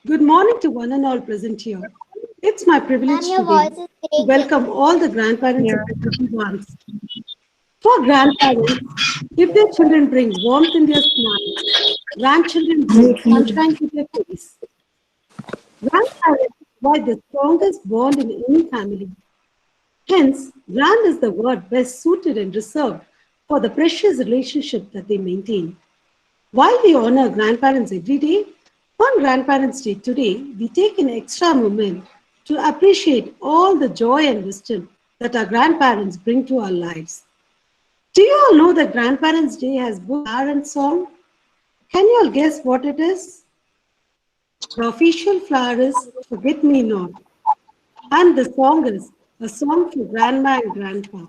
Good morning to one and all present here. It's my Ma'am, privilege your today voice is to breaking. welcome all the grandparents of the city once. For grandparents, if their children bring warmth in their smiles, grandchildren bring sunshine to their face. Grandparents provide the strongest bond in any family. Hence, grand is the word best suited and reserved for the precious relationship that they maintain. While we honor grandparents every day, on Grandparents' Day today, we take an extra moment to appreciate all the joy and wisdom that our grandparents bring to our lives. Do you all know that Grandparents' Day has both flower and song? Can you all guess what it is? The official flower is Forget Me Not, and the song is A Song for Grandma and Grandpa.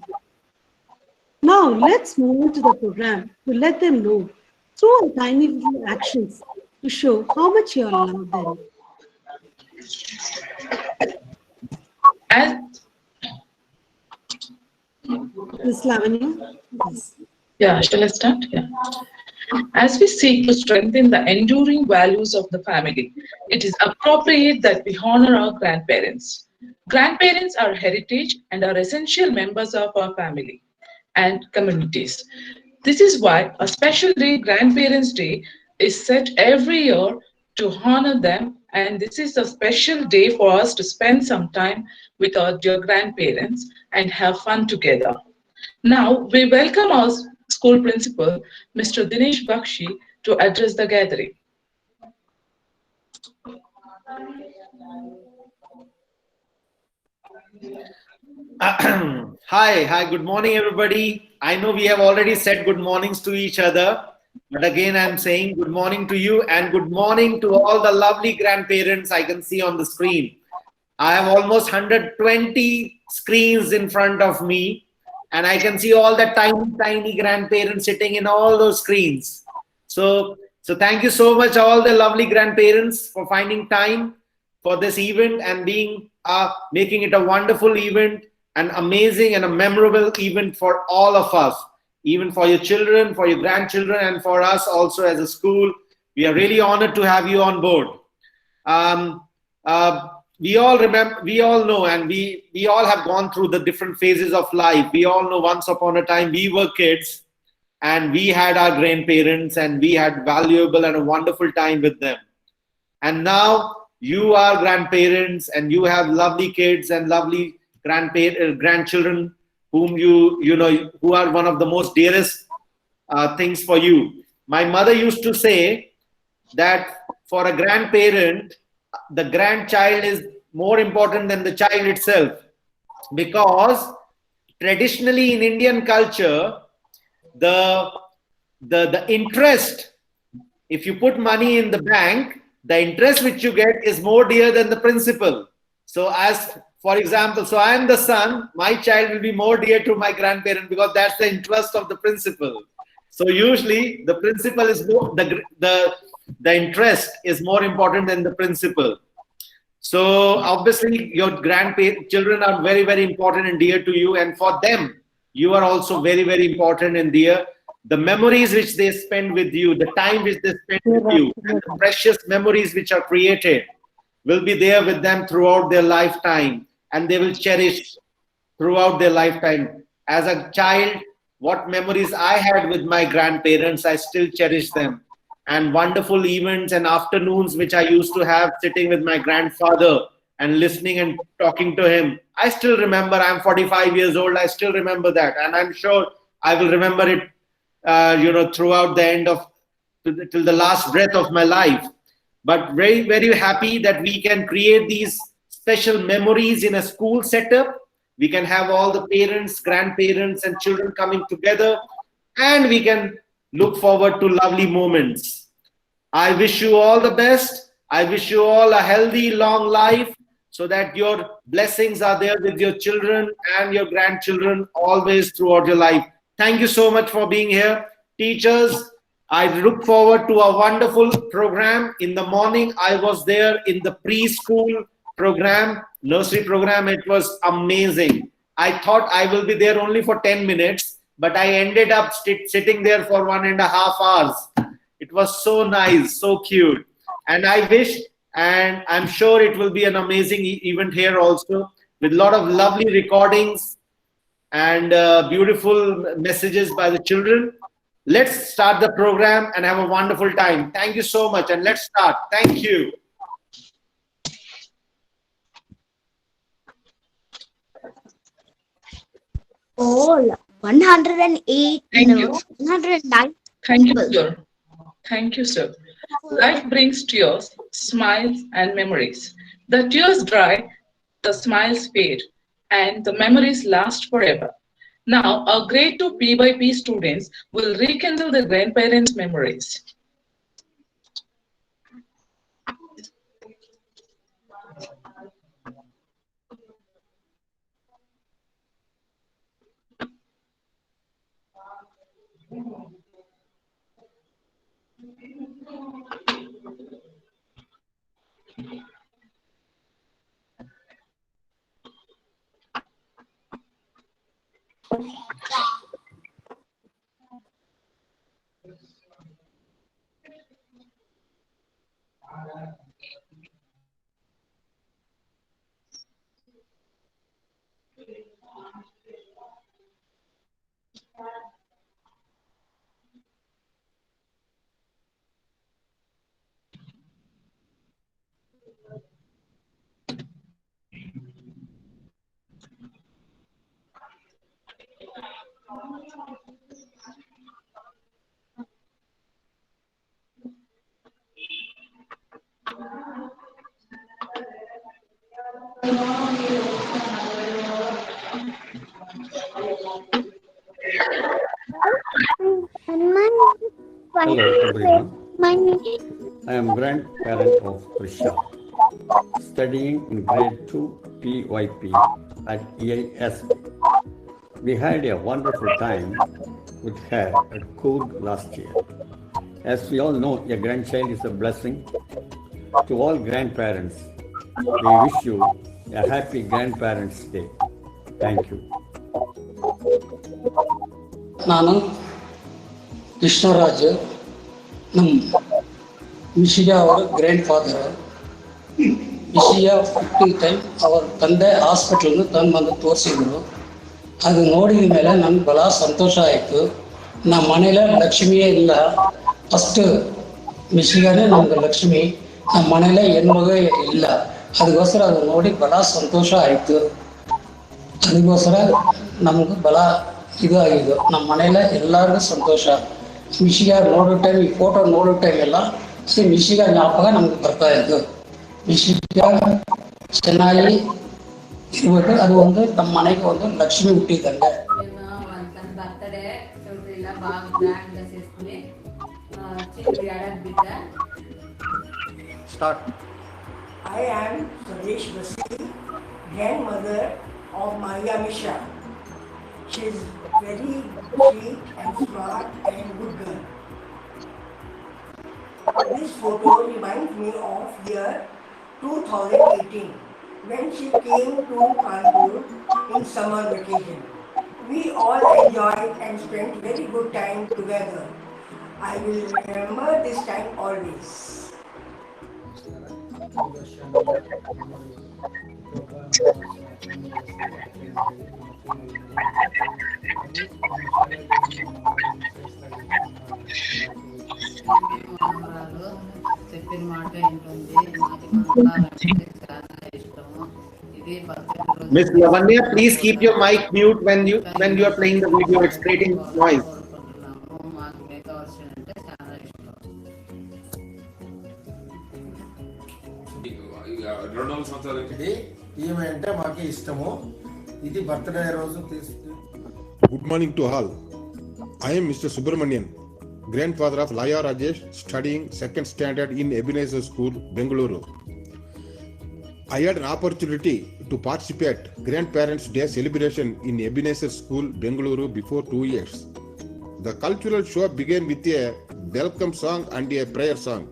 Now, let's move on to the program to let them know through our tiny little actions to show how much you all love them. As Miss Lavanya? Yes. yeah, shall I start? Yeah. As we seek to strengthen the enduring values of the family, it is appropriate that we honor our grandparents. Grandparents are heritage and are essential members of our family and communities. This is why a special day, Grandparents' Day, is set every year to honor them. And this is a special day for us to spend some time with our dear grandparents and have fun together. Now, we welcome our school principal, Mr. Dinesh Bakshi, to address the gathering. Hi, good morning, everybody. I know we have already said good mornings to each other, but again, I'm saying good morning to you and good morning to all the lovely grandparents I can see on the screen. I have almost 120 screens in front of me, and I can see all the tiny grandparents sitting in all those screens. So thank you so much, all the lovely grandparents, for finding time for this event and being making it a wonderful event, an amazing and a memorable event for all of us, even for your children, for your grandchildren, and for us also as a school. We are really honored to have you on board. Um, we all remember, we all know, and we all have gone through the different phases of life. We all know once upon a time we were kids and we had our grandparents and we had valuable and a wonderful time with them. And now you are grandparents and you have lovely kids and lovely grandchildren whom you know who are one of the most dearest things for you. My mother used to say that for a grandparent, the grandchild is more important than the child itself, because traditionally in Indian culture, the the interest, if you put money in the bank, the interest which you get is more dear than the principal. So as for example, so I am the son, my child will be more dear to my grandparent because that's the interest of the principal. So usually the principal is more, the interest is more important than the principal. So obviously your grandchildren are very important and dear to you, and for them you are also very important and dear. The memories which they spend with you, the time which they spend with you, and the precious memories which are created will be there with them throughout their lifetime, and they will cherish throughout their lifetime. As a child, what memories I had with my grandparents, I still cherish them. And wonderful events and afternoons which I used to have sitting with my grandfather and listening and talking to him. I still remember, I'm 45 years old, I still remember that. And I'm sure I will remember it, throughout the end of, till the last breath of my life. But very happy that we can create these special memories in a school setup. We can have all the parents, grandparents, and children coming together, and we can look forward to lovely moments. I wish you all the best. I wish you all a healthy, long life so that your blessings are there with your children and your grandchildren always throughout your life. Thank you so much for being here. Teachers, I look forward to a wonderful program. In the morning, I was there in the preschool program, nursery program. It was amazing. I thought I will be there only for 10 minutes, but I ended up sitting there for 1.5 hours. It was so nice, so cute. And I wish and I'm sure it will be an amazing event here also, with a lot of lovely recordings and beautiful messages by the children. Let's start the program and have a wonderful time. Thank you so much, and let's start. Thank you. All 108, Thank you. 109 Thank you, people. sir. Thank you, sir. Life brings tears, smiles, and memories. The tears dry, the smiles fade, and the memories last forever. Now, our grade 2 P by P students will rekindle their grandparents' memories. Hello everyone. I am grandparent of Prisha, studying in grade 2 PYP at EIS. We had a wonderful time with her at Coorg last year. As we all know, a grandchild is a blessing. To all grandparents, we wish you a happy Grandparents' Day. Thank you. ನಾನು ಕೃಷ್ಣರಾಜ್ ನಮ್ಮ ಮಿಶಿಯ ಅವರ grand father. ಮಿಶಿಯ 50 time ಅವರ ತಂದೆ ಹಾಸ್ಪಿಟ್ಲನ್ನು ತಂದು ಬಂದು ತೋರಿಸಿದ್ರು. ಅದು ನೋಡಿದ ಮೇಲೆ ನಮ್ಗೆ ಬಹಳ ಸಂತೋಷ ಆಯಿತು. ನಮ್ಮ ಮನೇಲಿ ಲಕ್ಷ್ಮಿಯೇ ಇಲ್ಲ, ಫಸ್ಟ್ ಮಿಶಿಗಾನೇ ನಮ್ಗೆ ಲಕ್ಷ್ಮಿ, ನಮ್ಮ ಮನೇಲೆ ಹೆಣ್ಮಗು ಇಲ್ಲ. ಅದಕ್ಕೋಸ್ಕರ ಅದು ನೋಡಿ ಬಹಳ ಸಂತೋಷ ಆಯಿತು. ಅದಕ್ಕೋಸ್ಕರ ನಮ್ಗೆ ಬಹಳ ಇದು ಆಗಿದ್ದು, ನಮ್ಮ ಮನೇಲೆ ಎಲ್ಲರಿಗೂ ಸಂತೋಷ. ಮಿಶಿಗ ನೋಡೋ ಟೈಮ್, ಈ ಫೋಟೋ ನೋಡೋ ಟೈಮ್ ಎಲ್ಲ ಮಿಶಿಗ ಜ್ಞಾಪಕ ನಮ್ಗೆ ಬರ್ತಾ ಇದ್ದು. ಮಿಶಿಗ ಚೆನ್ನಾಗಿ ಇರ್ಬೇಕು, ಅದು ಒಂದು ನಮ್ಮ ಮನೆಗೆ ಒಂದು ಲಕ್ಷ್ಮಿ ಹುಟ್ಟಿದ್ದಂಗೆ. బర్త్డే ఇలా బాగా గ్రాండ్గా చేసుకుని ఏడాది బిడ్డ. Start. I am Suresh Basi, grandmother of Maya Misha. She is very sweet and smart and good girl. This photo reminds me of year 2018 when she came to Kanpur in summer vacation. We all enjoyed and spent very good time together. I will remember this time always. చెప్పిన మాట ఏంటుంది, మాది మనకాలంటే చాలా ఇష్టము. ఇది birthday Miss Lavanya, please keep your mic mute when you are playing the video. It's creating noise. కోరుకుంటున్నాము. మాకు మేక version అంటే చాలా ఇష్టం. 2 సంవత్సరాలు ఇది ఈమె అంటే మాకు ఇష్టము. ఇది బర్త్డే రోజు తీసుకు. Good morning to all. I am Mr. Subramanian, grandfather of Laya Rajesh, studying 2nd standard in Ebenezer School, Bengaluru. I had an opportunity to participate Grandparents' Day celebration in Ebenezer School, Bengaluru before 2 years. The cultural show began with a welcome song and a prayer song.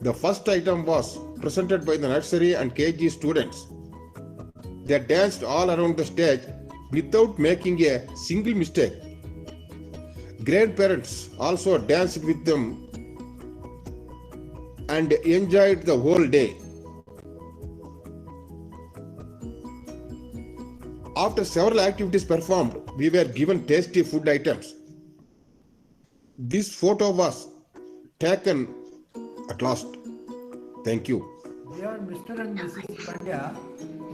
The first item was presented by the nursery and KG students. They danced all around the stage without making a single mistake. Grandparents also danced with them and enjoyed the whole day. After several activities performed, we were given tasty food items. This photo was taken at last. Thank you. They are Mr. and Mrs. Pandya,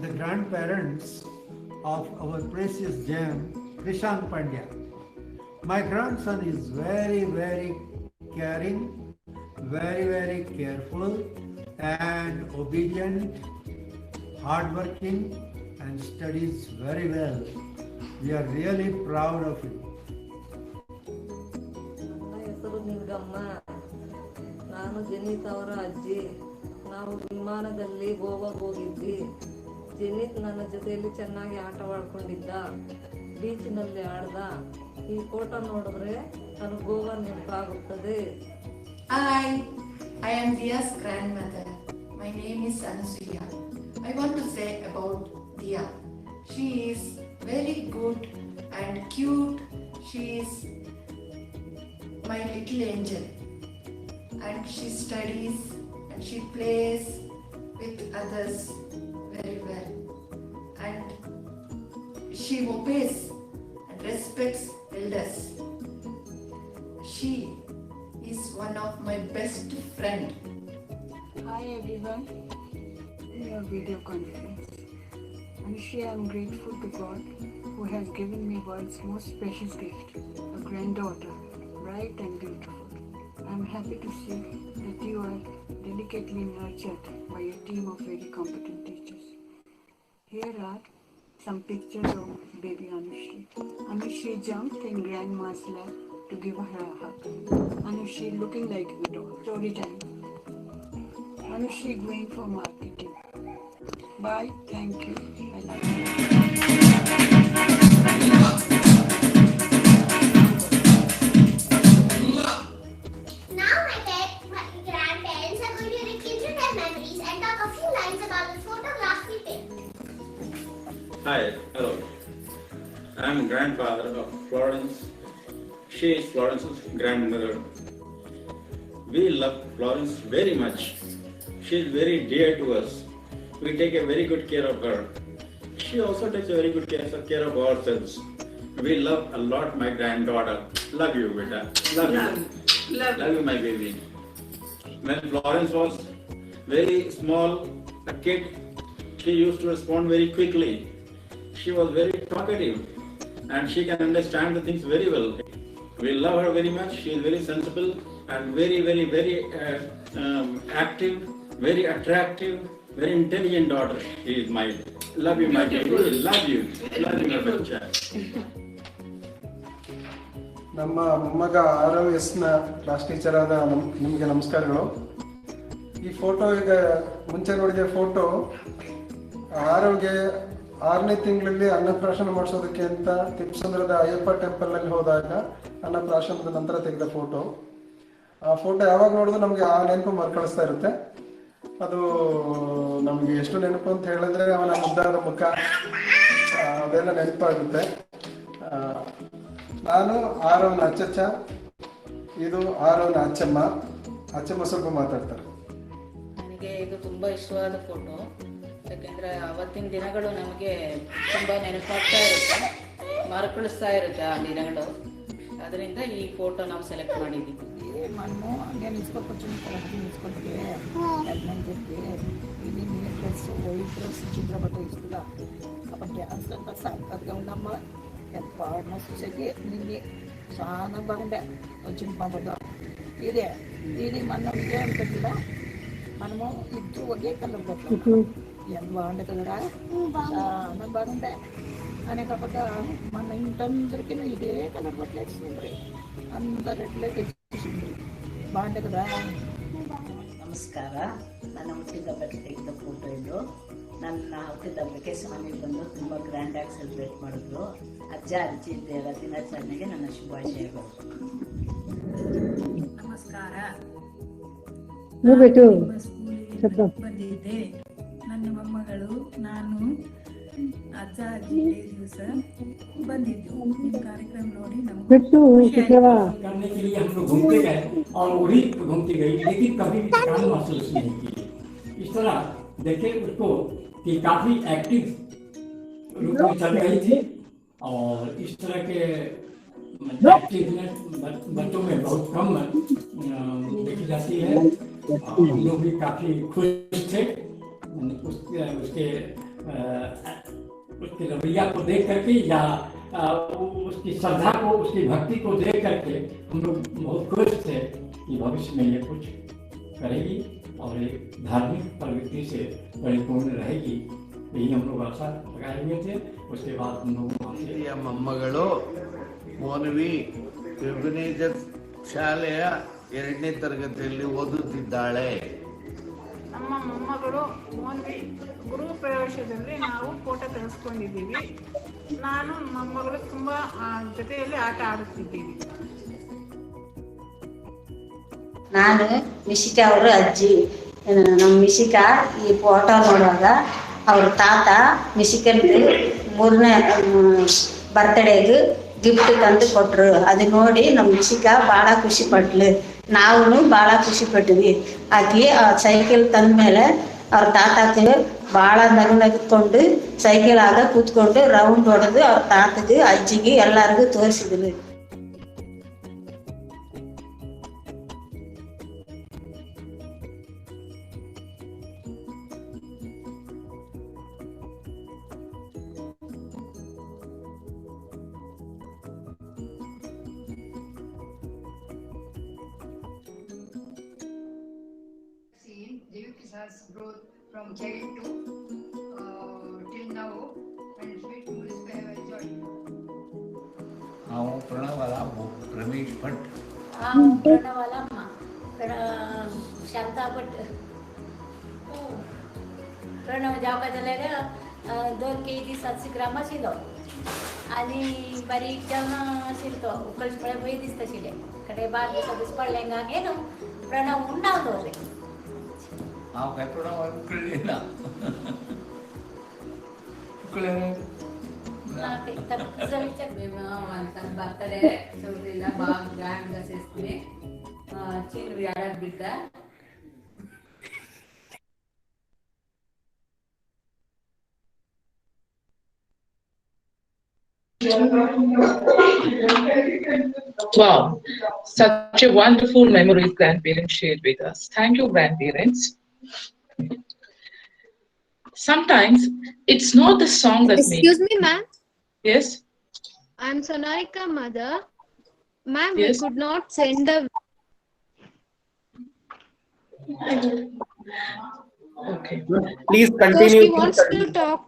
the grandparents of our precious gem, Krishant Pandya. My grandson is very, very caring, very, very careful and obedient, hardworking and studies very well. We are really proud of him. ನನ್ನ ಹೆಸರು ನಿಂಗಮ್ಮ. ನಾನು Zenith ಅವರ ಅಜ್ಜಿ. ನಾವು ವಿಮಾನದಲ್ಲಿ ಗೋವಾಗೆ ಹೋಗಿದ್ವಿ. Zenith ನನ್ನ ಜೊತೆಯಲ್ಲಿ ಚೆನ್ನಾಗಿ ಆಟವಾಡ್ಕೊಂಡಿದ್ದ, ಬೀಚ್ನಲ್ಲಿ ಆಡ್ದ. ಈ ಫೋಟೋ ನೋಡಿದ್ರೆ ನನಗೆ ಗೋವಾ ನೆನಪಾಗುತ್ತದೆ. Hi, I am Dia's grandmother. My name is Anusuya. I want to say about Dia. She is very good and cute. She is my little angel. And she studies and she plays with others very well. And she obeys and respects elders. She is one of my best friend. Hi everyone, in your video conference. Anushya, I am grateful to God who has given me world's most precious gift, a granddaughter, bright and beautiful. I am happy to see that you are delicately nurtured by a team of very competent teachers. Here are some pictures of baby Anushri. Anushri jumped in grandma's lap to give her a hug. Anushri looking like a widow. Story time. Anushri going for marketing. Bye. Thank you. I love you. Now my grandparents are going to rekindle their memories and talk a few lines about the photographs we picked. Hi, hello. I am grandfather of Florence. She is Florence's grandmother. We love Florence very much. She is very dear to us. We take a very good care of her. She also takes a very good care of ourselves. We love a lot my granddaughter. Love you, beta. Love you. Love you, my baby. When Florence was very small, a kid, she used to respond very quickly. She was very talkative and she can understand the things very well. We love her very much. She is very sensible and very, very, very active, very attractive, very intelligent daughter. She is my love you, my baby. Love you. Love you, my bacha. ನಮ್ಮ ಮೊಮ್ಮಗ ROSನ class teacher ಆದ ನಿಮಗೆ ನಮಸ್ಕಾರಗಳು. ಈ photo ಈಗ ಮುಂಚೆ ನೋಡಿದ photo ಆರೋಗ್ಯ 6ನೇ ತಿಂಗಳಲ್ಲಿ ಅನ್ನಪ್ರಾಶನ ಮಾಡಿಸೋದಕ್ಕೆ ಅಂತ ತಿಪ್ಪಸಂದ್ರದ ಅಯ್ಯಪ್ಪ ಟೆಂಪಲ್ನಲ್ಲಿ ಹೋದಾಗ ಅನ್ನಪ್ರಾಶನದ ನಂತರ ತೆಗೆದ ಫೋಟೋ. ಆ ಫೋಟೋ ಯಾವಾಗ ನೋಡಿದ್ರು ನಮಗೆ ಆ ನೆನಪು ಮರುಕಳಿಸ್ತಾ ಇರುತ್ತೆ. ಅದು ನಮಗೆ ಎಷ್ಟು ನೆನಪು ಅಂತ ಹೇಳಿದ್ರೆ ಅವನ ಮುದ್ದಾದ ಮುಖ ಅದೆಲ್ಲ ನೆನಪಾಗುತ್ತೆ. ನಾನು ಆರವನ ಅಚ್ಚಚ್ಚ, ಇದು ಆರವನ ಅಚ್ಚಮ್ಮ. ಅಚ್ಚಮ್ಮ ಸ್ವಲ್ಪ ಮಾತಾಡ್ತಾರೆ. ನನಗೆ ಇದು ತುಂಬ ಇಷ್ಟವಾದ ಫೋಟೋ, ಯಾಕೆಂದರೆ ಅವತ್ತಿನ ದಿನಗಳು ನಮಗೆ ತುಂಬ ನೆನಪಾಗ್ತಾ ಇರುತ್ತೆ, ಮರುಕಳಿಸ್ತಾ ಇರುತ್ತೆ ಆ ದಿನಗಳು. ಅದರಿಂದ ಈ ಫೋಟೋ ನಾವು ಸೆಲೆಕ್ಟ್ ಮಾಡಿದ್ದೀವಿ. మనము నేను ఇసుకోకొచ్చిన తీసుకుంటే అని చెప్పి ఇది నీ డ్రెస్ వైట్ డ్రెస్ చిత్రపట ఇస్తుందా అప్పుడు డ్యాన్స్ అంతా సంకటగా ఉండమ్మా. ఎప్పుడు చూసేకి నిన్ను చాలా బాగుండే వచ్చిన పంపదా. ఇది మనం ఏమంటుందా, మనము ఇద్దరు ఒకే కలర్ బట్టలు ఎంత బాగుండే కదరా, చాలా బాగుండే అనే కాకపోతే మన ఇంటందరికీ ఇదే కలర్ బట్టలు వేసుకుంటారు, అందరు ఎట్లే తెచ్చిండ్రు బాగుండే కదా. ನಮಸ್ಕಾರ. ನನ್ನ ಹುಟ್ಟಿದಬ್ಬಕ್ಕೆ ತೆಗೆದ ಫೋಟೋ ಇದು. ನನ್ನ ಹುಟ್ಟಿದಬ್ಬಕ್ಕೆ ಸ್ವಾಮಿ ಬಂದು ತುಂಬ ಗ್ರ್ಯಾಂಡಾಗಿ ಸೆಲೆಬ್ರೇಟ್ ಮಾಡಿದ್ರು. ಅಜ್ಜ ಅಜ್ಜಿ ಇದ್ದೇರ ದಿನಾಚರಣೆಗೆ ನನ್ನ ಶುಭಾಶಯಗಳು. ನಮಸ್ಕಾರ. ಮೂವೆಟು ಬಂದಿದ್ದೆ. ನನ್ನ ಮೊಮ್ಮಗಳು ನಾನು ಅಜ್ಜ ಅಜ್ಜಿ ಇದೇ ದಿವಸ ಬಂದಿದ್ದು ನಿಮ್ಮ ಕಾರ್ಯಕ್ರಮ ನೋಡಿ ನಮ್ಗೆ ಬಿಟ್ಟು ಖುಷಿ ಶುಕ್ರವ ಆಯ್ತು. करने के लिए हम लोग घूमते गए और वही घूमती गई, लेकिन कभी भी थकान महसूस नहीं की। इस तरह देखे उसको कि काफी एक्टिव रूप में चल रही थी और इस तरह के एक्टिवनेस बच्चों में बहुत कम देखी जाती है। हम लोग भी काफी खुश थे उसके उसके रवैया को देख करके या उसकी श्रद्धा को, उसकी भक्ति को देख करके हम लोग बहुत खुश थे कि भविष्य में ये कुछ करेगी और एक धार्मिक प्रवृत्ति से परिपूर्ण रहेगी। यही हम लोग आशा लगाए हुए थे। उसके बाद हम लोग वहाँ से ಮೊಮ್ಮಗಳು ಮೋನ್ವಿ ಎಬಿನೇಜರ್ ಶಾಲೆಯ 2ನೇ ತರಗತಿಯಲ್ಲಿ ಓದುತ್ತಿದ್ದಾಳೆ. ನಮ್ಮ ಮೊಮ್ಮಗಳು ಮೋನ್ವಿ ಗುರು ಪ್ರವೇಶದಲ್ಲಿ ನಾವು ಫೋಟೋ ತೆಗೆಸ್ಕೊಂಡಿದ್ದೀವಿ. ನಾನು ಮೊಮ್ಮಗಳು ತುಂಬ ಜೊತೆಯಲ್ಲಿ ಆಟ ಆಡುತ್ತಿದ್ದೀವಿ. ನಾನು ಮಿಶಿಕಾ ಅವರ ಅಜ್ಜಿ. ನಮ್ಮ ಮಿಶಿಕಾ ಈ ಫೋಟೋ ನೋಡುವಾಗ ಅವ್ರ ತಾತ ಮಿಶಿಕನ್ಗೆ 3ನೇ ಬರ್ತ್ಡೇಗೆ ಗಿಫ್ಟ್ ತಂದು ಕೊಟ್ಟರು. ಅದು ನೋಡಿ ನಮ್ಮ ಮಿಶಿಕಾ ಭಾಳ ಖುಷಿ ಪಟ್ಲು, ನಾವು ಭಾಳ ಖುಷಿ ಪಟ್ವಿ. ಆಕೆ ಸೈಕಲ್ ತಂದ ಮೇಲೆ ಅವ್ರ ತಾತಕ್ಕೆ ಭಾಳ ನಗುಕೊಂಡು ಸೈಕಲ್ ಆಗ ಕೂತ್ಕೊಂಡು ರೌಂಡ್ ಹೊಡೆದು ಅವ್ರ ತಾತಗೆ ಅಜ್ಜಿಗೆ ಎಲ್ಲರಿಗೂ ತೋರಿಸಿದ್ಲು. Has growth from child to till now, and sweet memories we have enjoyed. ನಾವು ಪ್ರಣವಲ ರಮೇಶ್ ಭಟ್. प्रणवाला शांता भट. प्रणव जावका जाल्यार 2 kg 700 ग्राम आशिल्लो आनी बारीक जेवण आशिल्लो तो उकळचे पळय भंय दिसता आशिल्ले. कडे 12 दीस पडलें गांगेन प्रणव म्हूण नांव दवरलें. हांव काय प्रणव उकळ्ळी ना. उकळ्ळें బర్త్డే చౌదరిలా బాగా గ్రాండ్గా చేసుకుని చీరలు ఏడాది బిడ్డ. Wow, such a wonderful memories grandparents shared with us. Thank you, grandparents. Sometimes it's not the song that Excuse me, ma'am. Yes. I'm Sonarika mother. Ma'am, Yes. we could not send the. Okay. Please Because continue. she wants to talk.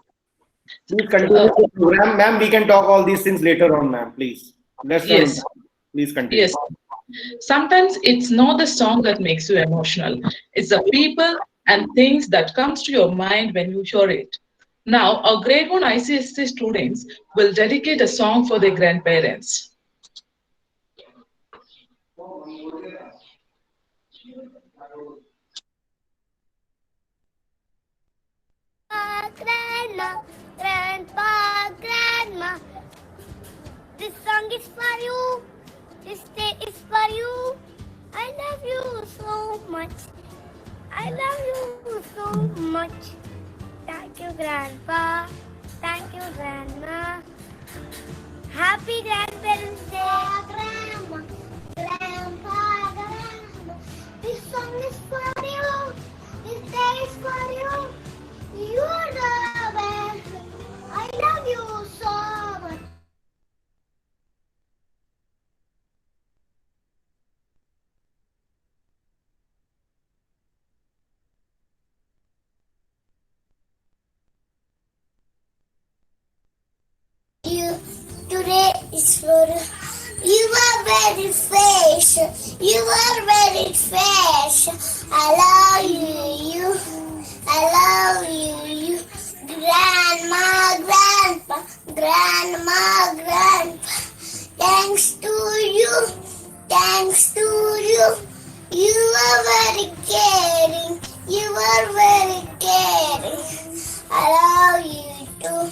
Please continue the program, ma'am. We can talk all these things later on, ma'am. Please. Yes. Please continue. Yes. Sometimes it's not the song that makes you emotional. It's the people and things that comes to your mind when you hear it. Now, our grade 1 ICSC students will dedicate a song for their grandparents. Grandma, grandpa, grandma. This song is for you. This day is for you. I love you so much. I love you so much. Thank you, Grandpa. Thank you, Grandma. Happy Grandparents Day. Grandma, Grandpa, Grandma. This song is for you. This day is for you. You're the best. I love you so much. Today is for you are very special. You are very special. I love you. I love you. Grandma, grandpa, grandma, grandpa. Thanks to you. Thanks to you. You are very caring. You are very caring. I love you too.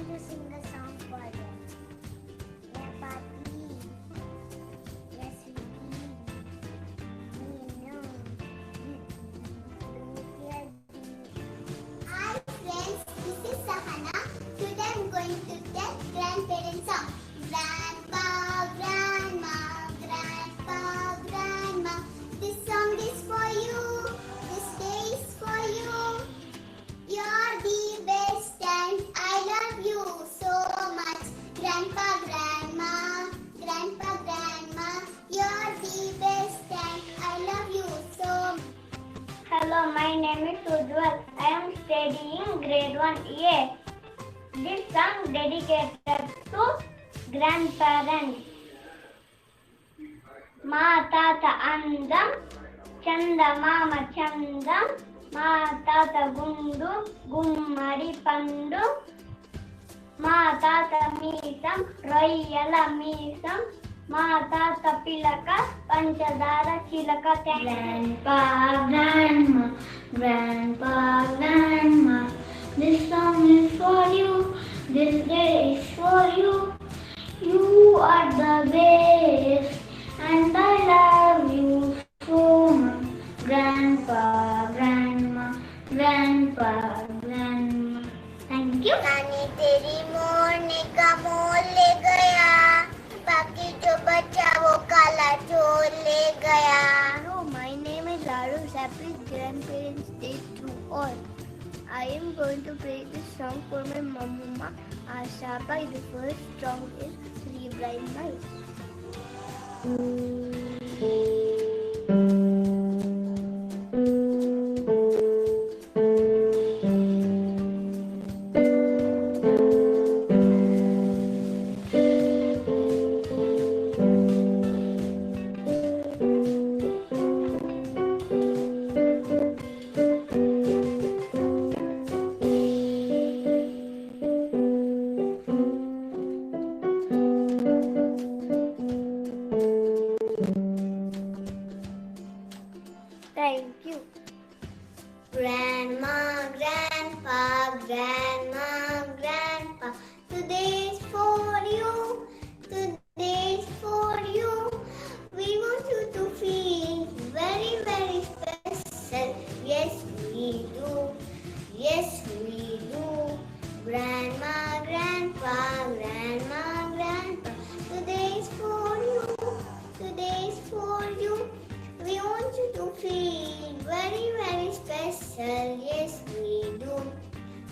to sing a song for them. Grandpa, please. Yes, we need. We know. Hi friends, this is Sahana. Today I'm going to tell grandparents song. Grandpa, grandma, grandpa, grandma. This song is for you. This day is for you. You're the best and I love you so much. Grandpa, grandma, grandpa, grandma. You're the best and I love you so much. Hello, my name is Ujjwal. I am studying grade 1A. This song dedicated to grandparents. మా తాత అందం చందమామ చందం మా తాత గుండు గుమ్మడి పండు మా తాత మీసం రొయ్యల మీసం మా తాత పిలక పంచదార చిలక. Grandpa, grandma, grandpa, grandma. This song is for you. This day is for you. You are the best and I love you so much. Grandpa, grandma, grandpa, grandma. Thank you. नानी तेरी मोरने का मोल ले गया, बाकी जो बचा वो काला चोर ले गया. Hello, my name is Laru. Happy Grandparents Day to all. I am going to play this song for my mama Asha. By the first song is Three Blind Mice. Thank you. Grandma, grandpa, grandma, grandpa. Today is for you. Today is for you. We want you to feel very, very special. Yes, we do. Yes, we do. Grandma, grandpa, grandma, grandpa. Today is for you. Today is for you. We want you to feel very, very special. Yes, we do.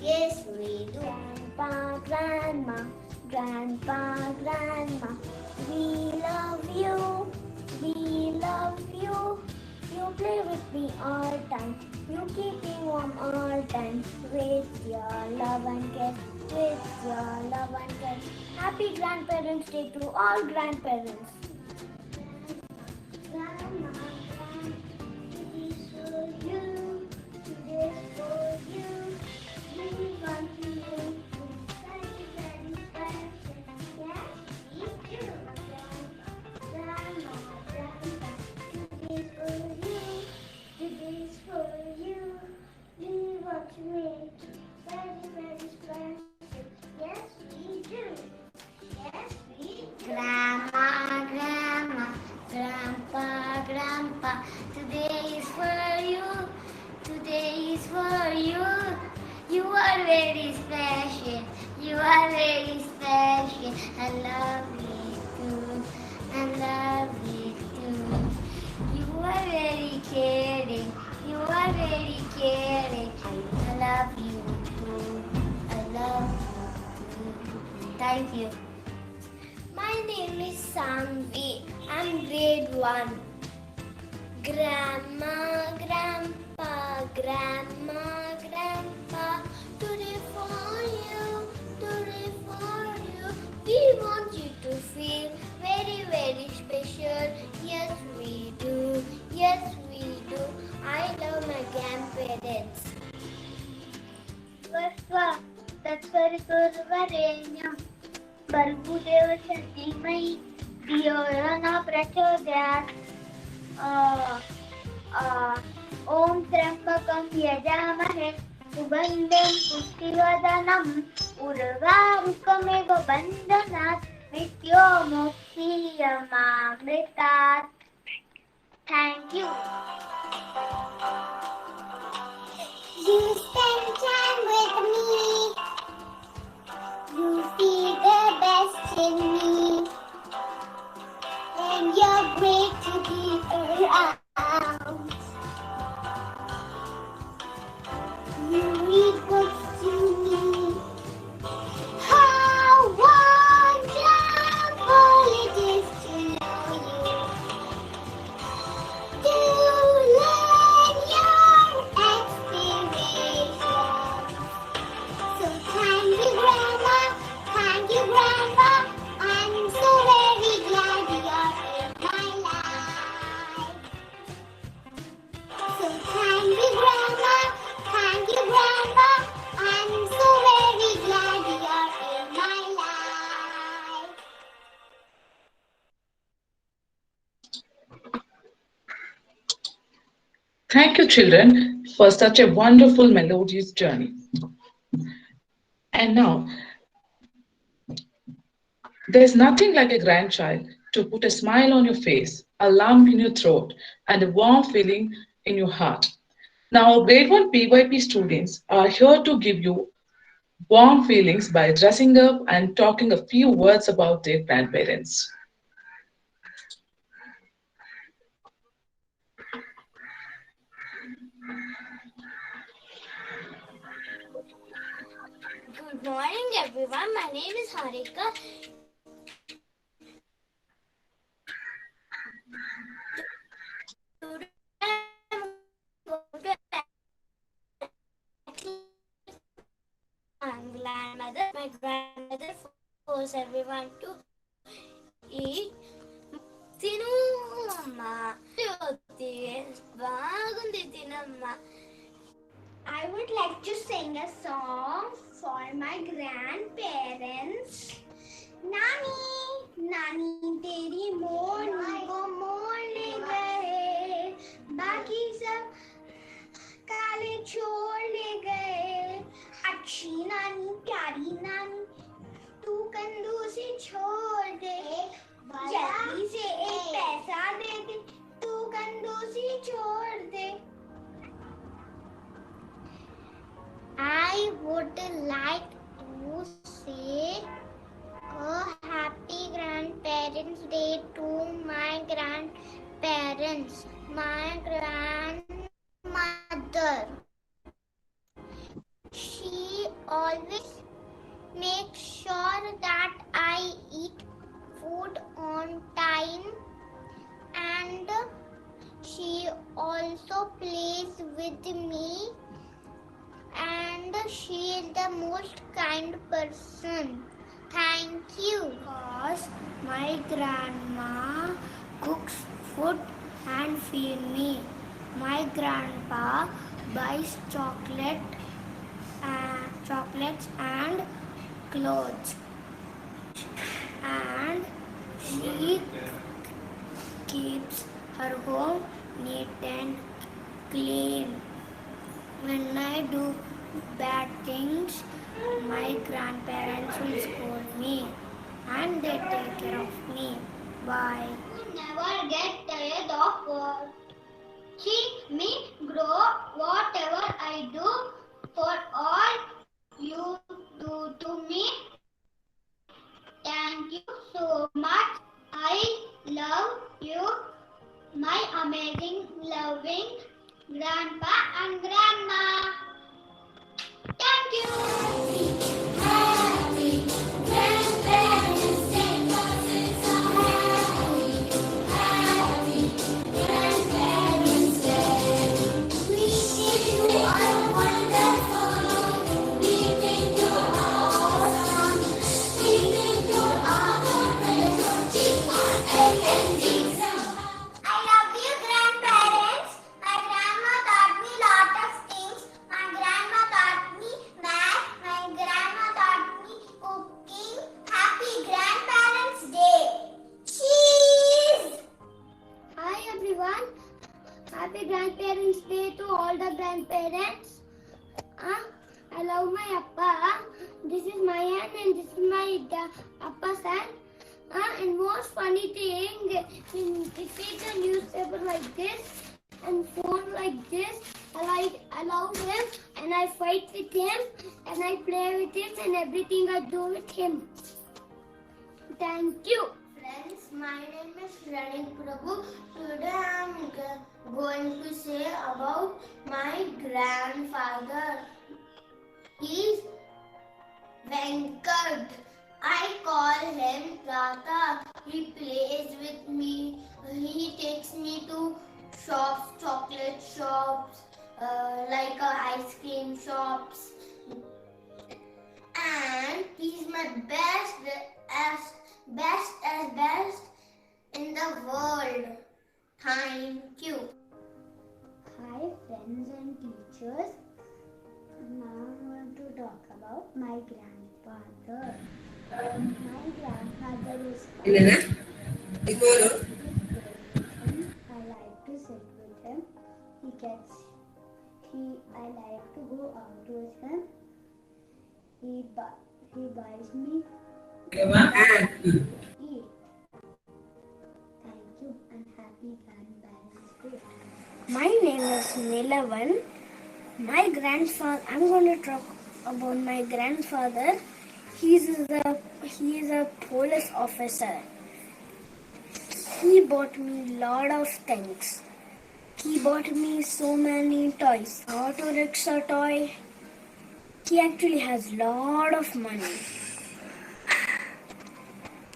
Yes, we do. Grandpa, grandma, grandpa, grandma. We love you. We love you. You play with me all time. You keep me warm all time. With your love and care. With your love and care. Happy Grandparents Day to all grandparents. Grandma, today's for you. Today's for you. We want you to be very, very special. Yes, we do. Grandma, grandpa, today's for you. Today's for you. We want you to be very, very special. Yes, we do. Yes, we do. Grandma, grandma, grandpa, grandpa, today is for you. Today is for you. You are very special. You are very special. I love you too. I love you too. You are very caring. You are very caring. I love you too. I love you too. Thank you. My name is Samvi. I'm grade 1. Grandma, grandpa, grandma, grandpa, today for you, today for you. We want you to feel very, very special. Yes, we do. Yes, we do. I love my grandparents. Svasva, Tatsvarsurvarenyam, Bargudeva Shatimai, Diyorana Prachodhyat. Om Trambakam Yajamahe, Subandam Pustivadanam, Urvaru त्वमेव बन्धनात् मृत्यो मुक्तियमामृतात्. Thank you. You spend time with me. You see the best in me. And you're great to be around. You read books to me. How wonderful it is to know you. To learn your experiences. So thank you, Grandma. Thank you, Grandpa. I'm so very glad you're in my life. So thank you, Grandma. Thank you, Grandpa. I'm so very glad you're in my life. Thank you, children, for such a wonderful, melodious journey. And now, there's nothing like a grandchild to put a smile on your face, a lump in your throat, and a warm feeling in your heart. Now, Grade 1 PYP students are here to give you warm feelings by dressing up and talking a few words about their grandparents. Good morning, everyone. My name is Harika. My grandmother forced everyone to eat. తినమ్మా బాగుంది తినమ్మా. I would like to sing a song for my grandparents. Nani, Nani तेरी मोरनी को मोड़ने गए, बाकी सब काले छोड़ने गए. अच्छी नानी, प्यारी नानी, तू कंजूसी छोड़ दे. जल्दी से एक पैसा दे दे, तू कंजूसी छोड़ दे. I would like to say a happy Grandparents' Day to my grandparents. My grandmother, she always makes sure that I eat food on time, and she also plays with me, and she is the most kind person. Thank you. Because my grandma cooks food and feed me. My grandpa buys chocolates and clothes, and she keeps her home neat and clean. When I do bad things, my grandparents will scold me, and they take care of me. Bye. You never get tired of watching me grow. Whatever I do, for all you do to me, thank you so much. I love you, my amazing, loving grandpa and grandma. Thank you. Happy Grandparents' Day. Happy Grandparents' Day. We think you are wonderful. We think you are awesome. We think you are I love you, grandparents. My grandma taught me lot of things. My grandma taught me math. My grandma taught me cooking. Happy Grandparents' Day. Cheese! Hi everyone. Happy Grandparents' Day to all the grandparents. I love my appa. This is my aunt and this is my my Appa's hand. And most funny thing, he takes a newspaper like this and phone like this. I love him and I fight with him and I play with him and everything I do with him. Thank you. Friends, my name is Ranik Prabhu. Today I am going to say about my grandfather. He is Venkat. I call him Tata. He plays with me. He takes me to shops, chocolate shops, like ice cream shops. And he's my best in the world. Thank you. Hi friends and teachers. Now I want to talk about my grandfather. My grandfather is I like to sit with him. I like to go out with him. He buys me eat. Thank you and happy Grandparents' Day. My name is Nilavan. My grandfather. I'm going to talk about my grandfather. He is a police officer. He bought me lot of things. He bought me so many toys. Auto rickshaw toy. He actually has lot of money.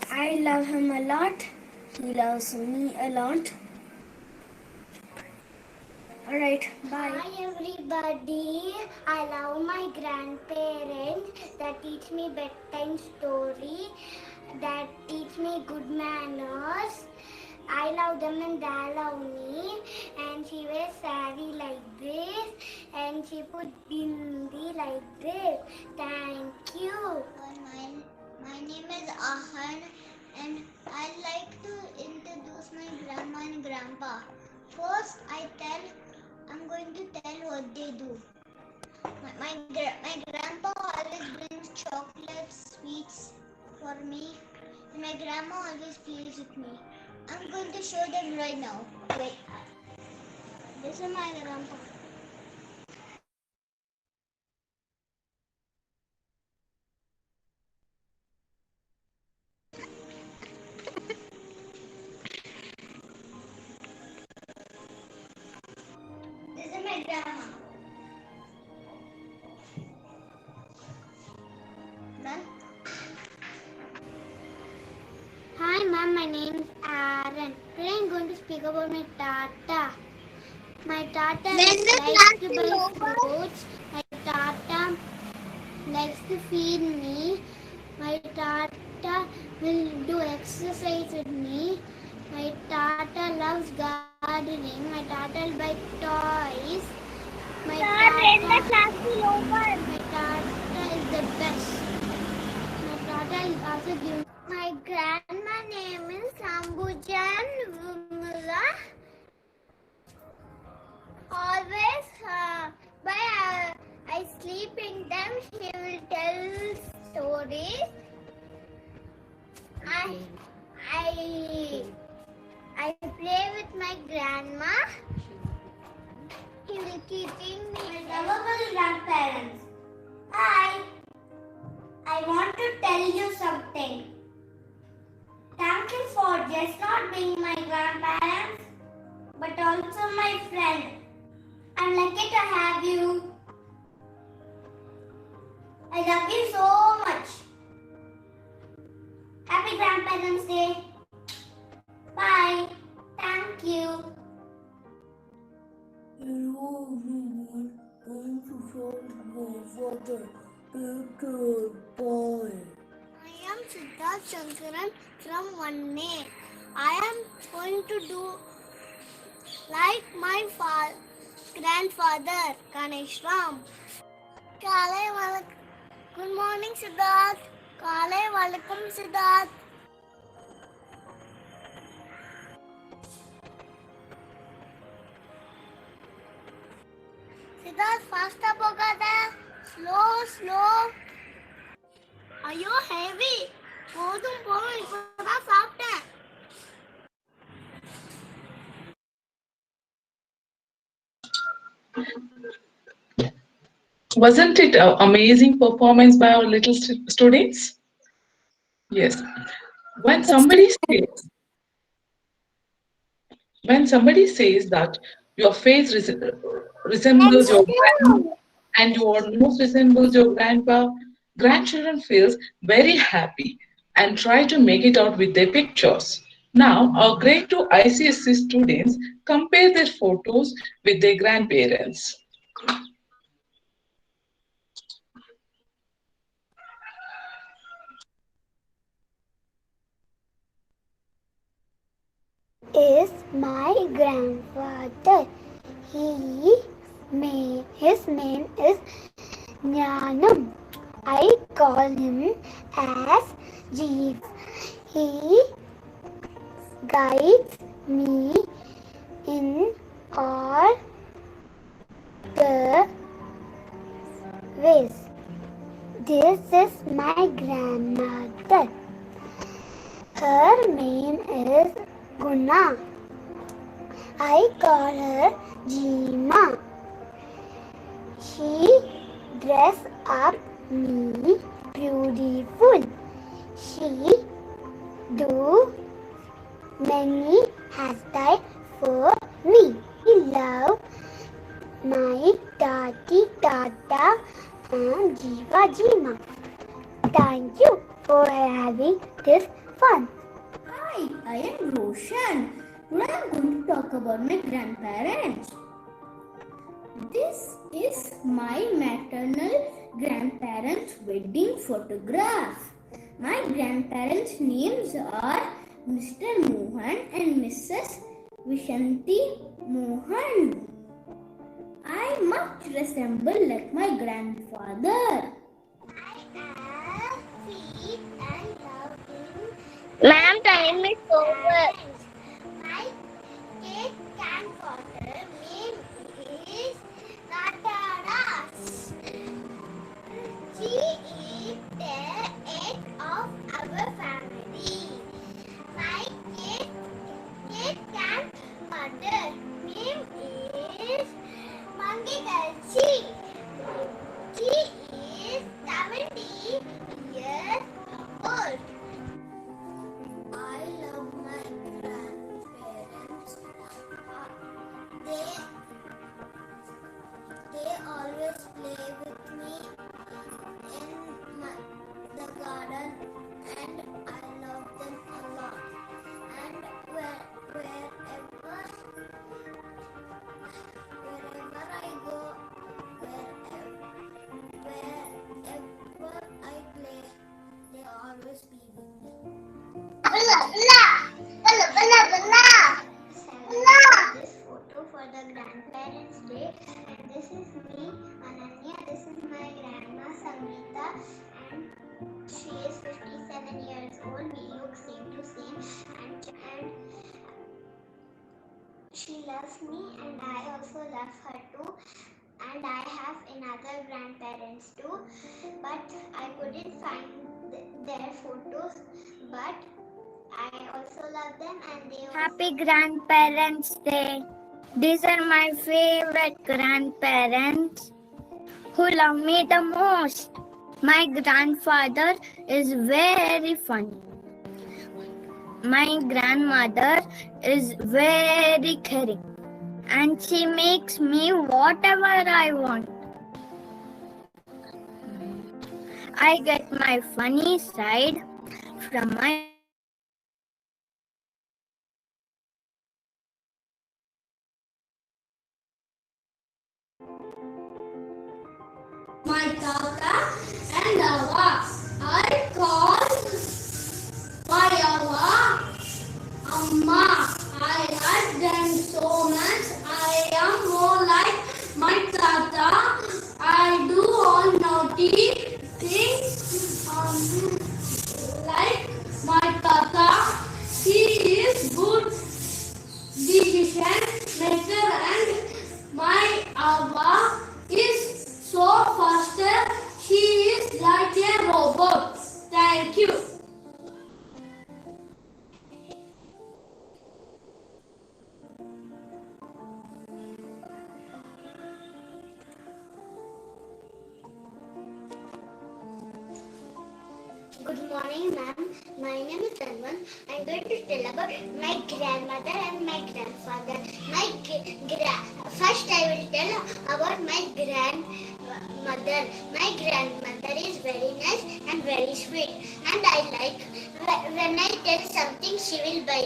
I love him a lot. He loves me a lot. Alright, bye. Hi everybody. I love my grandparents that teach me bedtime story, that teach me good manners. I love them and they love me. And she wears saree like this and she put bindi like this. Thank you. My name is Ahan and I like to introduce my grandma and grandpa. First, I'm going to tell what they do. My grandpa always brings chocolates, sweets for me, and my grandma always plays with me. I'm going to show them right now. Wait. This is my grandpa. This is my grandma. Done? Hi ma'am, my name is Aaron. Today I'm going to speak about my tata. My tata likes to buy fruits. My tata likes to feed me. My tata will do exercise with me. My tata loves gardening. My tata will buy toys. My tata is the best. My tata is also giving. My grandma name is Sambujan Vumula. Always, I sleep in them. She will tell stories. I play with my grandma. He will teaching me. My lovable grandparents. Hi. I want to tell you something. Thank you for just not being my grandparents, but also my friend. I'm lucky to have you. I love you so much. Happy Grandparents' Day. Bye. Thank you. Hello everyone. I'm father. Bye. I am Siddharth Shankaran from 1A. I am going to do like my grandfather, Ganesh Ram. Good morning, Siddharth. Kale Walaikum, Siddharth. Siddharth, faster pogada. Slow. ஐயோ heavy போதும் போதும் இப்பதான் சாப்பிட்டேன். Wasn't it an amazing performance by our little students? Yes. When somebody says, when somebody says that your face resembles your grandma and your nose resembles your grandpa, grandchildren feels very happy and try to make it out with their pictures. Now, our grade 2 ICSC students compare their photos with their grandparents. Is my grandfather. His name is Jnanam. I call him as Jeev. He guides me in all the ways. This is my grandmother. Her name is Guna. I call her Jima. She dress up me beautiful. She do many hairstyles for me. I love my Tati Tata and Jiva Jima. Thank you for having this fun. Hi, I am Roshan. Today I am going to talk about my grandparents. This is my maternal grandparents' wedding photograph. My grandparents' names are Mr. Mohan and Mrs. Vishanti Mohan. I much resemble like my grandfather. Ma'am, time is over. My great grandfather name is Nataras. She is the head of our family. My great grandmother name is Mangikalchi. She is 70 years old. I love my grandparents. They always play with me in the garden, and I love them a lot. And wherever I go, wherever I play, they always be with me. This photo for the grandparents' day, and this is me, Ananya. This is my grandma Sangeeta, and she is 57 years old. We look same to same, and she loves me, and I also love her too. And I have another grandparents too, but I couldn't find their photos, but I also love them, and they Happy Grandparents Day. These are my favorite grandparents who love me the most. My grandfather is very funny. My grandmother is very caring, and she makes me whatever I want. I get my funny side from my Tata and Ava. I call my Ava Amma. I like them so much. I am more like my Tata. I do all naughty things like my Tata. He is good decision maker, and my Ava is so faster. She is like a robot. ma'am. My name is Anwan. I'm going to tell about my grandmother and my grandfather. First I will tell about my grandmother. My grandmother is very nice and very sweet, and I like when I tell something she will buy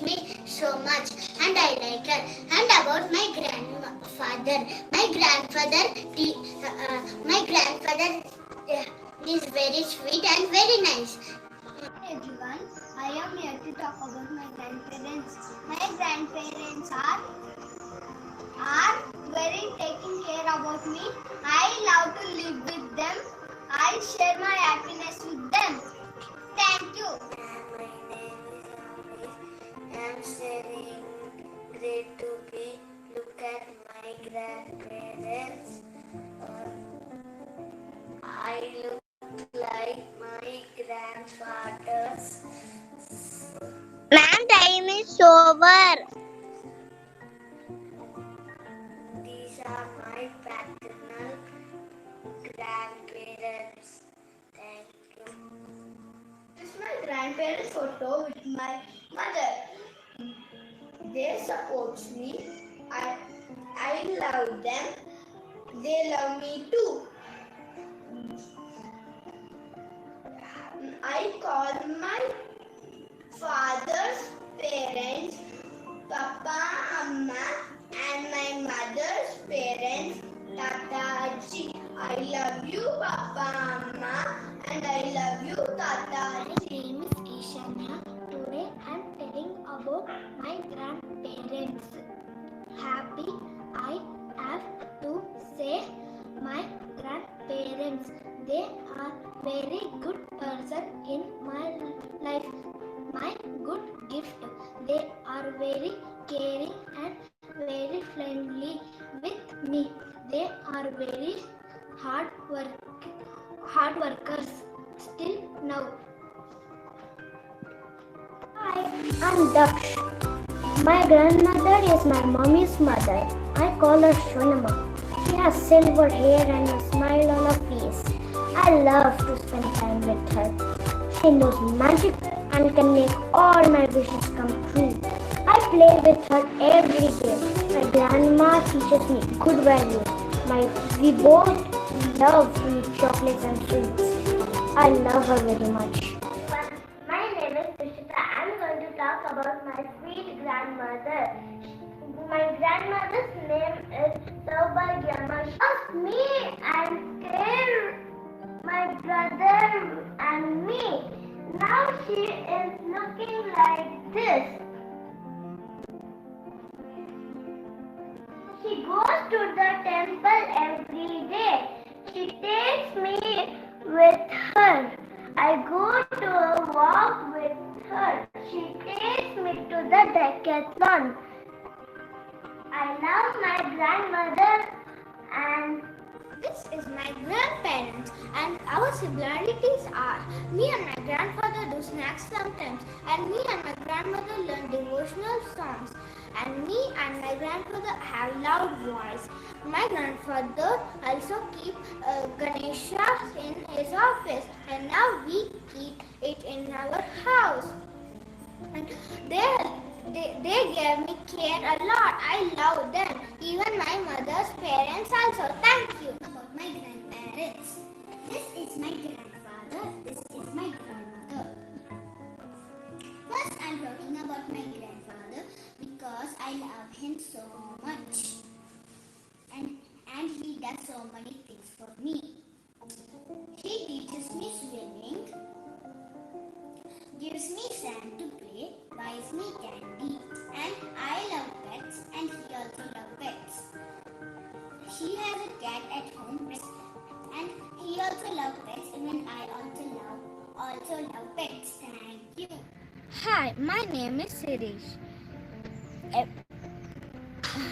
me so much, and I like her. And about my grandfather, my grandfather is very sweet and very nice. Hi everyone, I am here to talk about my grandparents. My grandparents are very taking care about me. I love to live with them. I share my happiness with them. Thank you. My name is Ramesh. I am studying grade 2B. Look at my grandparents. I look like my grandfathers. Ma'am, time is over. These are my paternal grandparents. Thank you. This is my grandparents' photo with my mother. They support me. I love them. They love me too. I call my father's parents Papa, Amma, and my mother's parents Tata, Aji. I love you, Papa, Amma, and I love you, Tata. My name is Ishanya. Today I am telling about my grandparents. Happy I have to say my grandparents. They are very good person in my life. My good gift. They are very caring and very friendly with me. They are very hard workers still now. Hi, I'm Daksh. My grandmother is my mommy's mother. I call her Shonama. She has silver hair and a smile on her face. I love to spend time with her. She knows magic and can make all my wishes come true. I play with her every day. My grandma teaches me good values. We both love to eat chocolates and sweets. I love her very much. My name is Prishita. I'm going to talk about my sweet grandmother. My grandmother's name is Saubhagyama. She loves me and cares my brother and me. Now she is looking like this. She goes to the temple every day. She takes me with her. I go to a walk with her. She takes me to the decathlon. I love my grandmother and this is my grandparents, and our similarities are me and my grandfather do snacks sometimes, and me and my grandmother learn devotional songs, and me and my grandfather have loud voice. My grandfather also keep Ganesha in his office, and now we keep it in our house. And they gave me care a lot. I love them. Even my mother's parents also. Thank you. About my grandparents. This is my grandfather. This is my grandmother. First, I'm talking about my grandfather because I love him so much. And he does so many things for me. He teaches me swimming, gives me sand to play, buys me candy, and I love pets and he also loves pets. He has a cat at home and he also loves pets, even I also love pets. Thank you. Hi, my name is Sirish.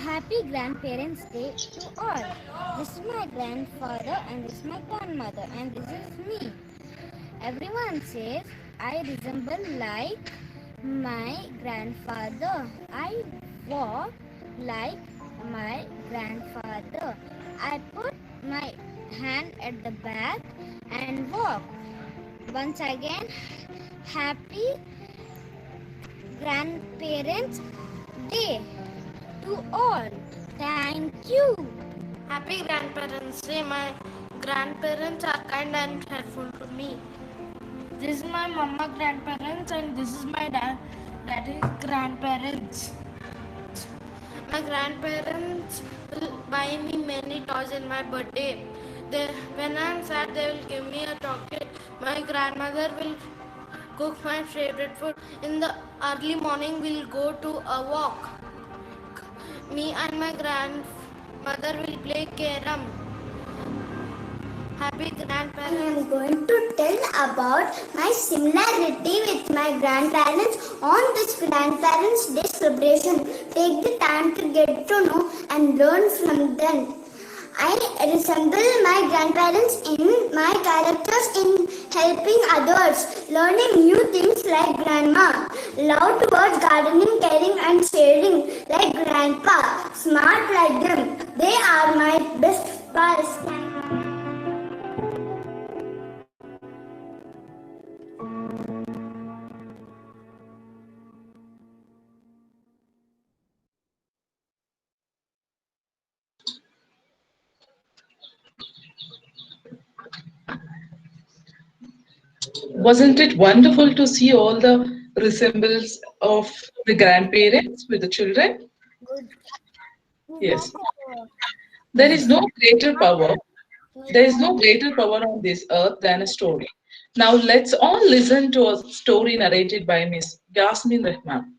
Happy Grandparents' Day to all. This is my grandfather and this is my grandmother and this is me. Everyone says I resemble like my grandfather. I walk like my grandfather. I put my hand at the back and walk. Once again, happy Grandparents' Day to all. Thank you. Happy Grandparents' Day. My grandparents are kind and helpful to me. This is my mama grandparents and this is my daddy grandparents. My grandparents will buy me many toys in my birthday. When I'm sad, they will give me a chocolate. My grandmother will cook my favorite food. In the early morning, we'll go to a walk. Me and my grandmother will play carom. Happy grandparents. I am going to tell about my similarity with my grandparents on this Grandparents' Day celebration. Take the time to get to know and learn from them. I resemble my grandparents in my characters in helping others, learning new things like grandma, love towards gardening, caring and sharing like grandpa, smart like them. They are my best pals. Wasn't it wonderful to see all the resemblance of the grandparents with the children? Yes. There is no greater power. There is no greater power on this earth than a story. Now let's all listen to a story narrated by Miss Yasmin Rahman.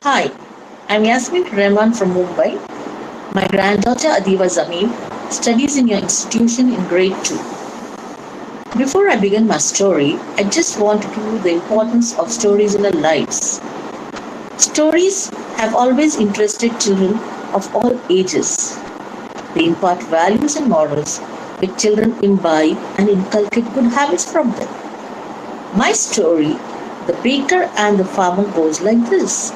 Hi, I'm Yasmin Rahman from Mumbai. My granddaughter Adiva Zameen studies in your institution in grade 2. Before I begin my story, I just want to give you the importance of stories in our lives. Stories have always interested children of all ages. They impart values and morals which children imbibe and inculcate good habits from them. My story, The Baker and the Farmer, goes like this.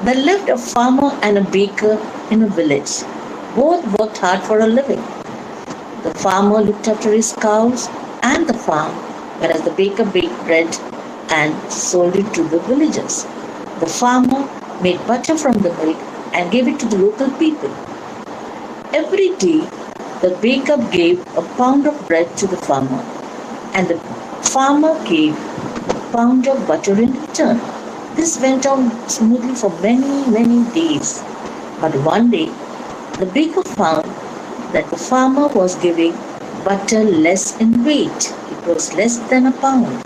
There lived a farmer and a baker in a village. Both worked hard for a living. The farmer looked after his cows and the farm, whereas the baker baked bread and sold it to the villagers. The farmer made butter from the milk and gave it to the local people. Every day, the baker gave a pound of bread to the farmer, and the farmer gave a pound of butter in return. This went on smoothly for many days. But one day, the baker found that the farmer was giving butter less in weight. It was less than a pound.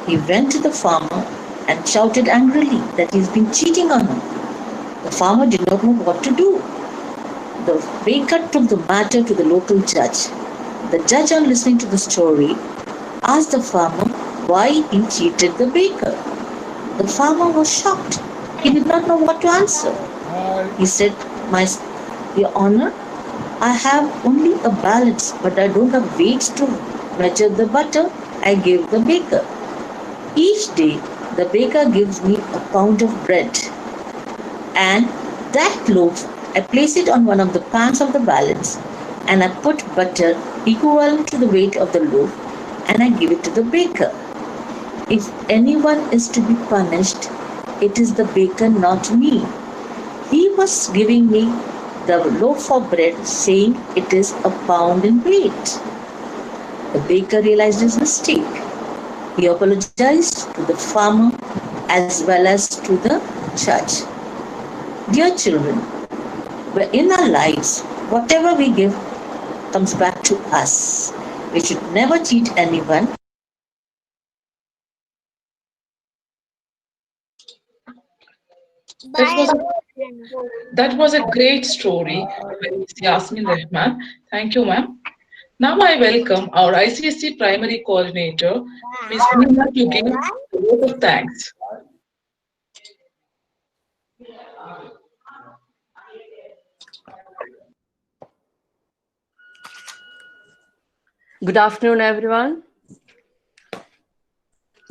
He went to the farmer and shouted angrily that he's been cheating on him. The farmer did not know what to do. The baker took the matter to the local judge. The judge, on listening to the story, asked the farmer why he cheated the baker. The farmer was shocked. He did not know what to answer. He said, Your Honor, I have only a balance, but I don't have weights to measure the butter I gave the baker. Each day, the baker gives me a pound of bread, and that loaf, I place it on one of the pans of the balance, and I put butter equivalent to the weight of the loaf, and I give it to the baker. If anyone is to be punished, it is the baker, not me. He was giving me the loaf of bread, saying it is a pound in weight. The baker realized his mistake. He apologized to the farmer as well as to the judge. Dear children, in our lives, whatever we give comes back to us. We should never cheat anyone. That was a great story by Ms. Yasmin Rahman. Thank you, ma'am. Now I welcome our ICSC Primary Coordinator, Ms. Meena, to give a vote of thanks. Good afternoon, everyone.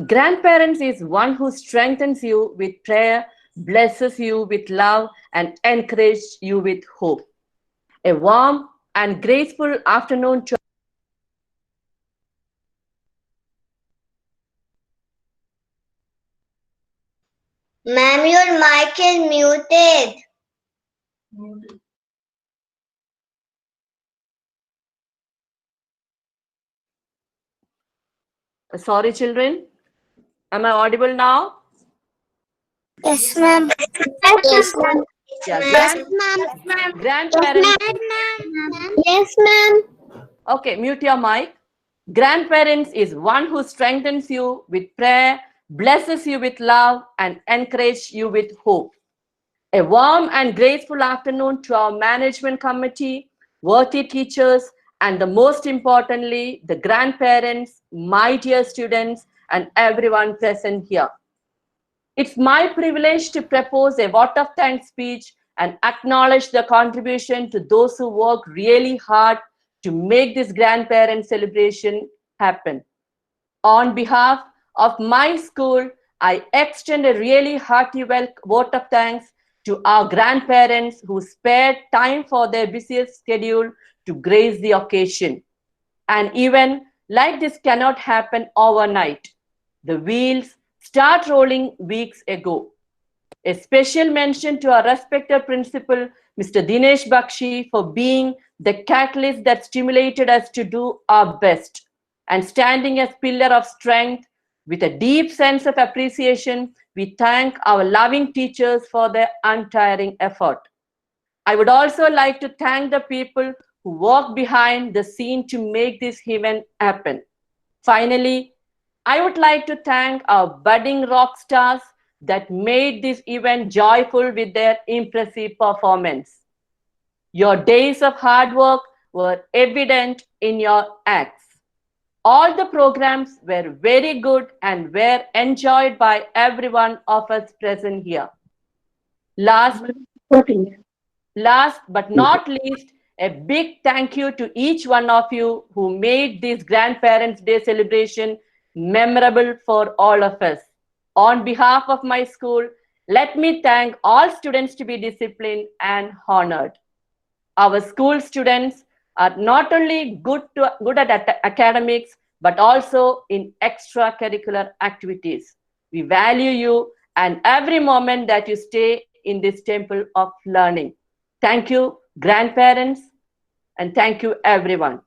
Grandparents is one who strengthens you with prayer, blesses you with love, and encourage you with hope. A warm and graceful afternoon to Ma'am, your mic is muted. Sorry, children. Am I audible now? Yes, ma'am. Yes, ma'am. Yeah, Yes, ma'am. grandparents. Yes, ma'am. Okay, mute your mic. Grandparents is one who strengthens you with prayer, blesses you with love, and encourages you with hope. A warm and grateful afternoon to our management committee, worthy teachers, and the most importantly, the grandparents, my dear students, and everyone present here. It's my privilege to propose a vote of thanks speech and acknowledge the contribution to those who work really hard to make this grandparent celebration happen. On behalf of my school, I extend a really hearty vote of thanks to our grandparents who spared time for their busiest schedule to grace the occasion. And even like this cannot happen overnight. The wheels start rolling weeks ago. A special mention to our respected principal, Mr. Dinesh Bakshi, for being the catalyst that stimulated us to do our best and standing as pillar of strength. With a deep sense of appreciation, we thank our loving teachers for their untiring effort. I would also like to thank the people who work behind the scene to make this event happen. Finally, I would like to thank our budding rock stars that made this event joyful with their impressive performance. Your days of hard work were evident in your acts. All the programs were very good and were enjoyed by every one of us present here. Last Last but not least, a big thank you to each one of you who made this Grandparents' Day celebration memorable for all of us. On behalf of my school, let me thank all students to be disciplined and honored. Our school students are not only good at academics, but also in extracurricular activities. We value you and every moment that you stay in this temple of learning. Thank you, grandparents, and thank you, everyone.